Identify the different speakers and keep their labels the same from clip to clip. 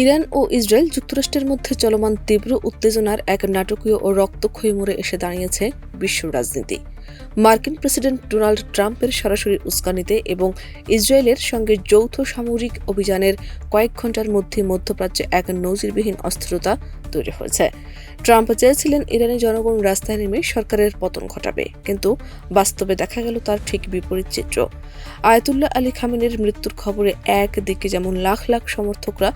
Speaker 1: Iran ও Israel যুক্তরাষ্ট্রের মধ্যে চলমান তীব্র উত্তেজনার এক নাটকীয় ও রক্তক্ষয়ী মোড়ে এসে দাঁড়িয়েছে বিশ্ব রাজনীতি। মার্কিন প্রেসিডেন্ট ডোনাল্ড ট্রাম্পের সরাসরি উস্কানিতে এবং ইসরায়েলের সঙ্গে যৌথ সামরিক অভিযানের কয়েক ঘণ্টার মধ্যে মধ্যপ্রাচ্যে এক নজিরবিহীন অস্থিরতা তৈরি হয়েছে। ট্রাম্প চেয়েছিলেন ইরানি জনগণ রাস্তায় নেমে সরকারের পতন ঘটাবে, কিন্তু বাস্তবে দেখা গেল তার ঠিক বিপরীত চিত্র। আয়াতুল্লাহ আলী খামেনির মৃত্যুর খবরে একদিকে যেমন লাখ লাখ সমর্থকরা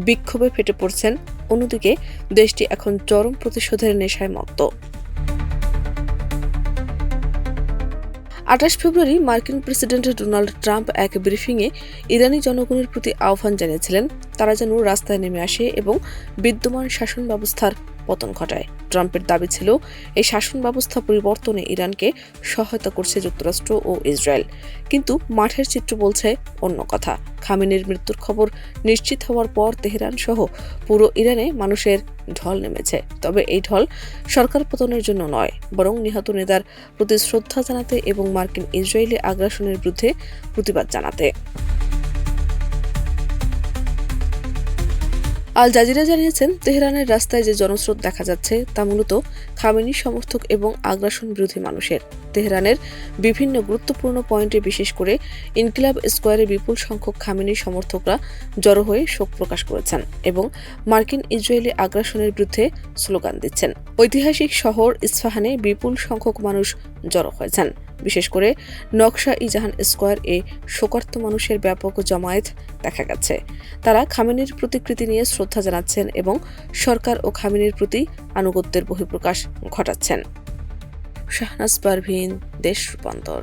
Speaker 1: বিক্ষোভে ফেটে পড়ছেন, অন্যদিকে দেশটি এখন চরম প্রতিশোধের নেশায় মত্ত। ২৮ ফেব্রুয়ারি মার্কিন প্রেসিডেন্ট ডোনাল্ড ট্রাম্প এক ব্রিফিংয়ে ইরানি জনগণের প্রতি আহ্বান জানিয়েছিলেন তারা যেন রাস্তায় নেমে আসে এবং বিদ্যমান শাসন ব্যবস্থার পতন ঘটায়। ট্রাম্পের দাবি ছিল এই শাসন ব্যবস্থা পরিবর্তনে ইরানকে সহায়তা করছে যুক্তরাষ্ট্র ও ইসরায়েল, কিন্তু মাঠের চিত্র বলছে অন্য কথা। খামেনির মৃত্যুর খবর নিশ্চিত হওয়ার পর তেহরান সহ পুরো ইরানে মানুষের ঢল নেমেছে, তবে এই ঢল সরকার পতনের জন্য নয়, বরং নিহত নেতার প্রতি শ্রদ্ধা জানাতে এবং মার্কিন ইসরায়েলি আগ্রাসনের বিরুদ্ধে প্রতিবাদ জানাতে। আল জাজিরা জানিয়েছেন, তেহরানের রাস্তায় যে জনস্রোত দেখা যাচ্ছে তা মূলত খামেনি সমর্থক এবং আগ্রাসন বিরোধী মানুষের। তেহরানের বিভিন্ন গুরুত্বপূর্ণ পয়েন্টে, বিশেষ করে ইনকিলাব স্কোয়ারে বিপুল সংখ্যক খামেনি সমর্থকরা জড়ো হয়ে শোক প্রকাশ করেছেন এবং মার্কিন ইসরায়েলি আগ্রাসনের বিরুদ্ধে স্লোগান দিচ্ছেন। ঐতিহাসিক শহর ইস্পাহানে বিপুল সংখ্যক মানুষ জড়ো হয়েছেন, বিশেষ করে নকশা-ই-জাহান স্কোয়ার এ শোকার্ত মানুষের ব্যাপক জমায়েত দেখা গেছে। তারা খামেনির প্রতিকৃতি নিয়ে শ্রদ্ধা জানাচ্ছেন এবং সরকার ও খামেনির প্রতি আনুগত্যের বহিঃপ্রকাশ ঘটাচ্ছেন। শাহনাজ পারভীন, দেশ রূপান্তর।